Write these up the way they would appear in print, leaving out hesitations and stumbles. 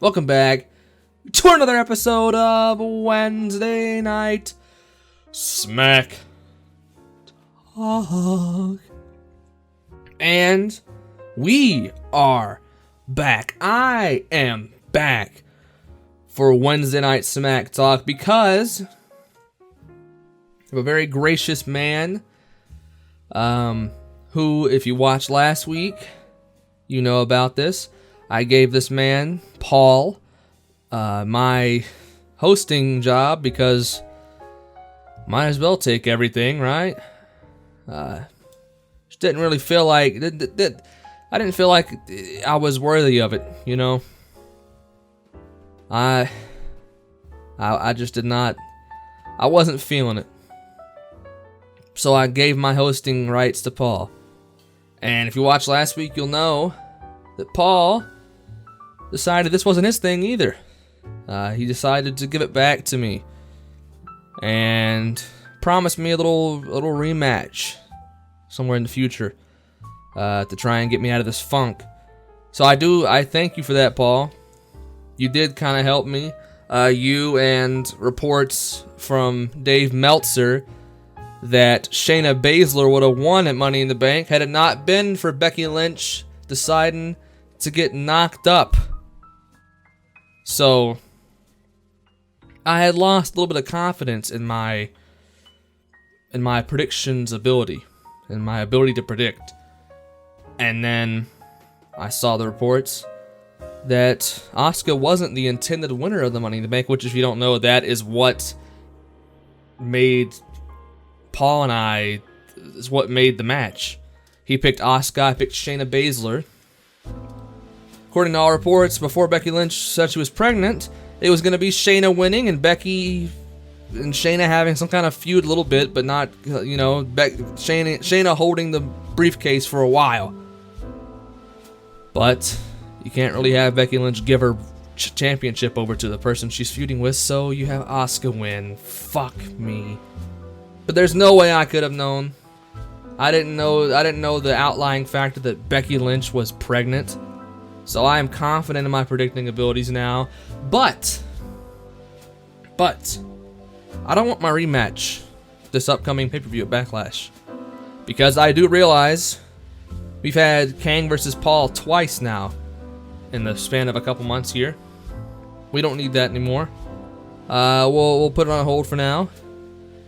Welcome back to another episode of Wednesday Night SmackTalk. And we are back. I am back for Wednesday Night SmackTalk because of a very gracious man who, if you watched last week, you know about this. I gave this man, Paul, my hosting job because might as well take everything, right? Just didn't really feel like I didn't feel like I was worthy of it, you know. I just did not. I wasn't feeling it, so I gave my hosting rights to Paul. And if you watched last week, you'll know that Paul decided this wasn't his thing either. He decided to give it back to me and promised me a little rematch somewhere in the future to try and get me out of this funk. So I thank you for that, Paul. You did kind of help me. You and reports from Dave Meltzer that Shayna Baszler would have won at Money in the Bank had it not been for Becky Lynch deciding to get knocked up. So I had lost a little bit of confidence in my predictions ability, in my ability to predict. And then I saw the reports that Asuka wasn't the intended winner of the Money in the Bank, which, if you don't know, that is what made Paul and I, is what made the match. He picked Asuka, I picked Shayna Baszler. According to all reports, before Becky Lynch said she was pregnant, it was going to be Shayna winning and Becky and Shayna having some kind of feud a little bit, but not, you know, Shayna holding the briefcase for a while. But you can't really have Becky Lynch give her championship over to the person she's feuding with, so you have Asuka win. Fuck me. But there's no way I could have known. I didn't know the outlying factor that Becky Lynch was pregnant. So I am confident in my predicting abilities now. But I don't want my rematch this upcoming pay-per-view at Backlash, because I do realize we've had Kang versus Paul twice now in the span of a couple months here. We don't need that anymore. We'll put it on hold for now,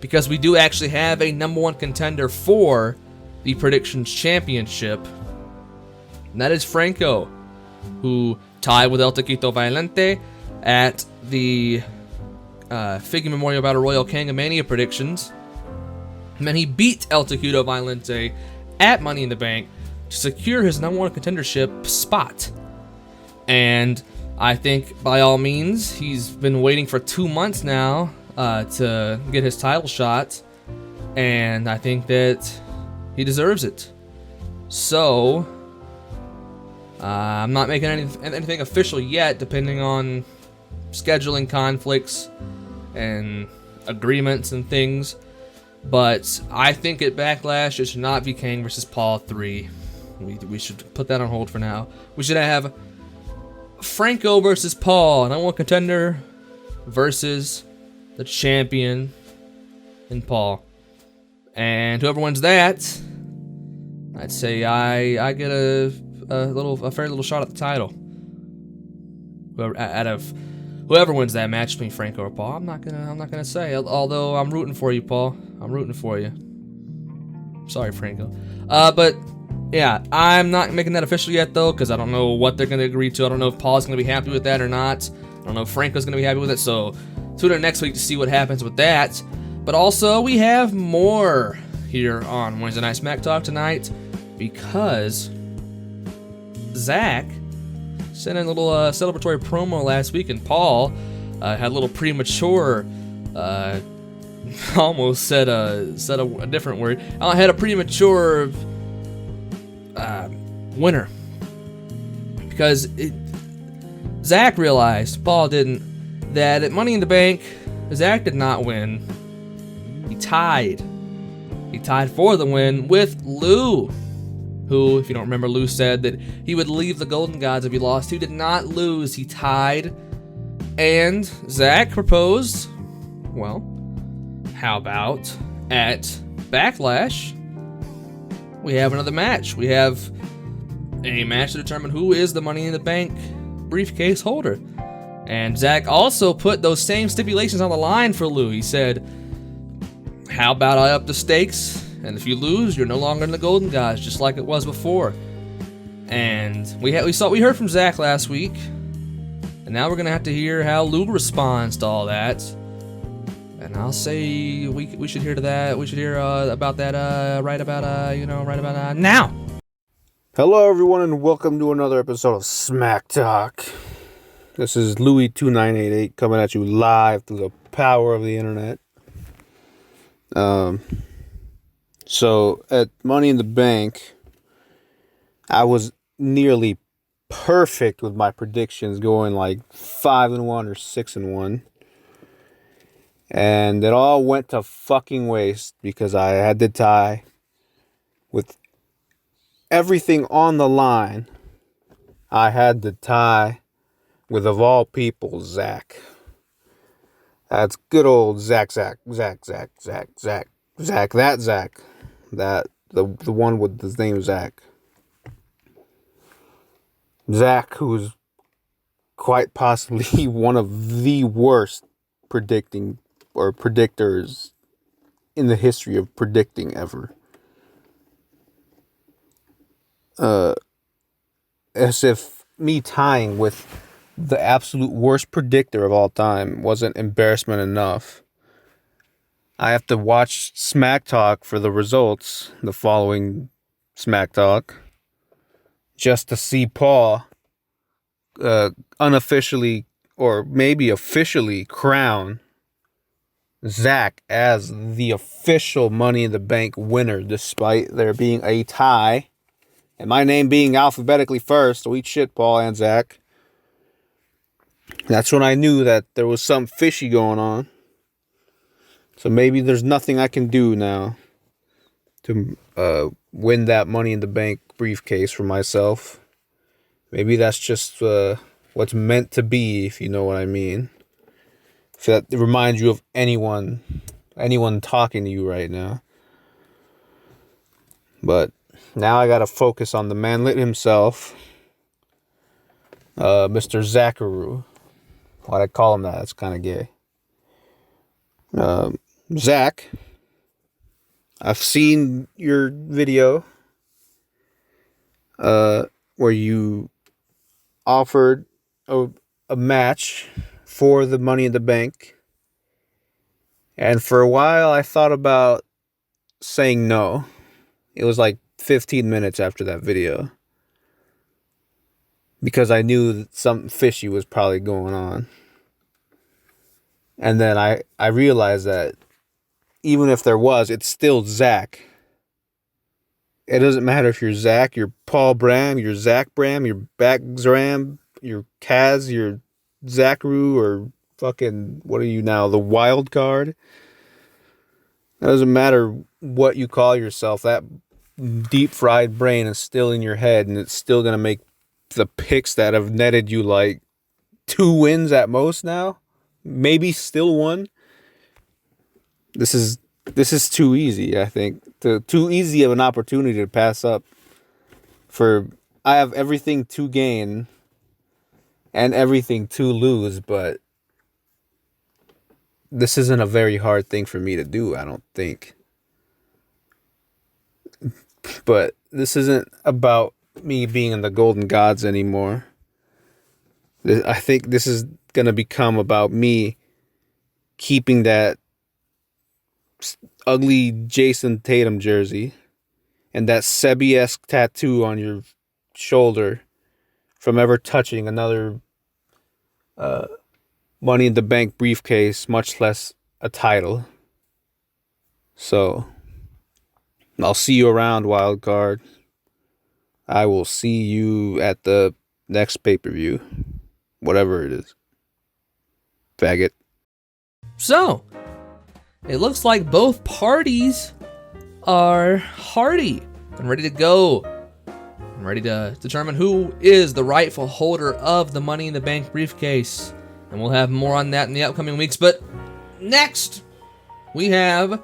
because we do actually have a number one contender for the Predictions Championship, and that is Franco, who tied with El Taquito Violente at the Figure Memorial Battle Royal Kang of Mania predictions. And then he beat El Taquito Violente at Money in the Bank to secure his number one contendership spot. And I think, by all means, he's been waiting for 2 months now to get his title shot, and I think that he deserves it. So I'm not making anything official yet, depending on scheduling conflicts and agreements and things. But I think at Backlash it should not be Kang versus Paul 3. We should put that on hold for now. We should have Franco versus Paul, number one contender, versus the champion in Paul. And whoever wins that, I'd say I get a fair little shot at the title. Whoever wins that match between Franco or Paul, I'm not gonna say. Although I'm rooting for you, Paul. I'm rooting for you. Sorry, Franco. But yeah, I'm not making that official yet, though, because I don't know what they're gonna agree to. I don't know if Paul's gonna be happy with that or not. I don't know if Franco's gonna be happy with it. So tune in next week to see what happens with that. But also, we have more here on Wednesday Night SmackTalk tonight, because Zach sent in a little celebratory promo last week, and Paul had a little premature, almost said a different word. I had a premature winner, because Zach realized, Paul didn't, that at Money in the Bank, Zach did not win. He tied for the win with Lou. who, if you don't remember, Lou said that he would leave the Golden Gods if he lost. He did not lose. He tied. And Zack proposed, well, how about at Backlash, we have another match. We have a match to determine who is the Money in the Bank briefcase holder. And Zack also put those same stipulations on the line for Lou. He said, how about I up the stakes, and if you lose, you're no longer in the Golden Gods, just like it was before. And we heard from Zack last week, and now we're gonna have to hear how Lou responds to all that. And I'll say we should hear to that. We should hear about that right about now. Hello, everyone, and welcome to another episode of SmackTalk. This is Louis2988 coming at you live through the power of the internet. So at Money in the Bank, I was nearly perfect with my predictions, going like 5-1 or 6-1. And it all went to fucking waste because I had to tie with everything on the line. I had to tie with, of all people, Zack. That's good old Zack. That Zack. The one with his name Zack. Zack, who's quite possibly one of the worst predictors in the history of predicting ever. As if me tying with the absolute worst predictor of all time wasn't embarrassment enough, I have to watch SmackTalk for the results, the following SmackTalk, just to see Paul unofficially or maybe officially crown Zack as the official Money in the Bank winner, despite there being a tie and my name being alphabetically first. So eat shit, Paul and Zack. That's when I knew that there was something fishy going on. So maybe there's nothing I can do now to win that Money in the Bank briefcase for myself. Maybe that's just what's meant to be, if you know what I mean. If that reminds you of anyone talking to you right now. But now I gotta focus on the manlet himself, Mr. Zackaroo. Why'd I call him that? That's kind of gay. Zack, I've seen your video where you offered a match for the Money in the Bank. And for a while, I thought about saying no. It was like 15 minutes after that video, because I knew that something fishy was probably going on. And then I realized that even if there was, it's still Zack. It doesn't matter if you're Zack, you're Paul Bram, you're Zack Bram, you're Backzram, you're Kaz, you're Zackaroo, or fucking, what are you now, the wild card? It doesn't matter what you call yourself. That deep fried brain is still in your head, and it's still going to make the picks that have netted you like 2 wins at most now. Maybe still 1. This is too easy, I think. Too easy of an opportunity to pass up. I have everything to gain and everything to lose, but this isn't a very hard thing for me to do, I don't think. But this isn't about me being in the Golden Gods anymore. I think this is going to become about me keeping that ugly Jason Tatum jersey and that Sebi-esque tattoo on your shoulder from ever touching another Money in the Bank briefcase, much less a title. So I'll see you around, wild card. I will see you at the next pay-per-view, whatever it is. Faggot. So, it looks like both parties are hearty and ready to go I'm ready to determine who is the rightful holder of the Money in the Bank briefcase. And we'll have more on that in the upcoming weeks. But next, we have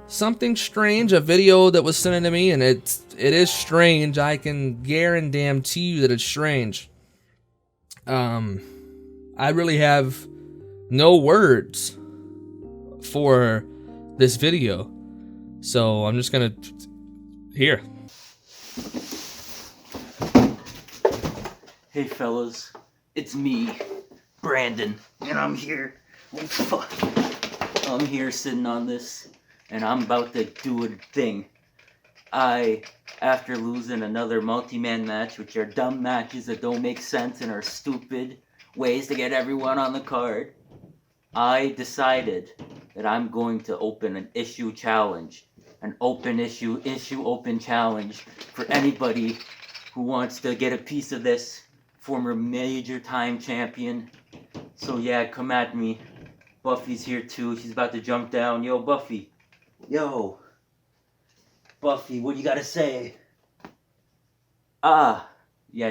something strange, a video that was sent in to me, and it is strange. I can guarantee you that it's strange. I really have no words for this video, so I'm just gonna here. Hey fellas, it's me, Brandon, and I'm here. Oh fuck. I'm here sitting on this, and I'm about to do a thing. After losing another multi-man match, which are dumb matches that don't make sense and are stupid ways to get everyone on the card, I decided that I'm going to open an issue challenge. An open open challenge for anybody who wants to get a piece of this. Former major time champion. So yeah, come at me. Buffy's here too. She's about to jump down. Yo, Buffy. Yo. Buffy, what you gotta say? Yeah,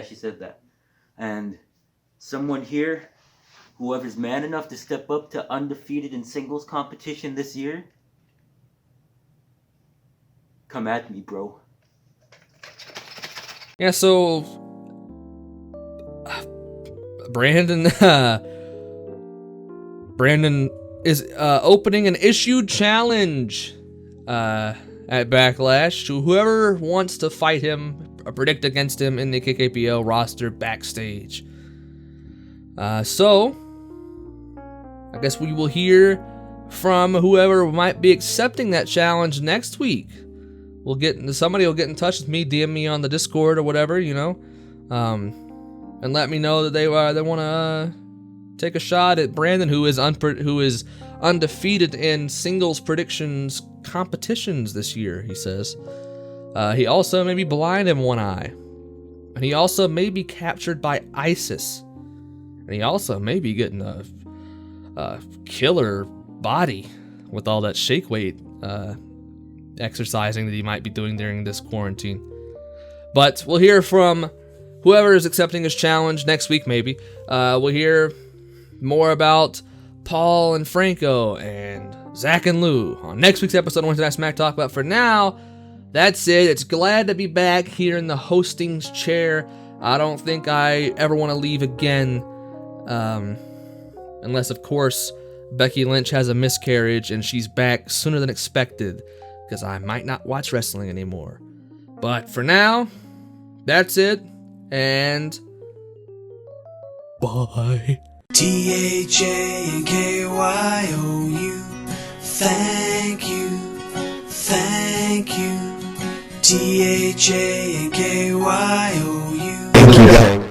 she said that. And someone here, whoever's man enough to step up to undefeated in singles competition this year, come at me, bro. Yeah, so Brandon is opening an issue challenge at Backlash to whoever wants to fight him or predict against him in the KKPO roster backstage. So I guess we will hear from whoever might be accepting that challenge next week. Somebody will get in touch with me, DM me on the Discord or whatever, and let me know that they want to take a shot at Brandon, who is undefeated in singles predictions competitions this year. He says he also may be blind in one eye, and he also may be captured by ISIS, and he also may be getting a killer body with all that shake weight exercising that he might be doing during this quarantine. But we'll hear from whoever is accepting his challenge next week, maybe. We'll hear more about Paul and Franco and Zach and Lou on next week's episode of Wednesday Night SmackTalk. But for now, that's it. It's glad to be back here in the hosting chair. I don't think I ever want to leave again, unless, of course, Becky Lynch has a miscarriage and she's back sooner than expected, because I might not watch wrestling anymore. But for now, that's it, and bye. THANKYOU, thank you, thank you. THANKYOU. Thank you, guys.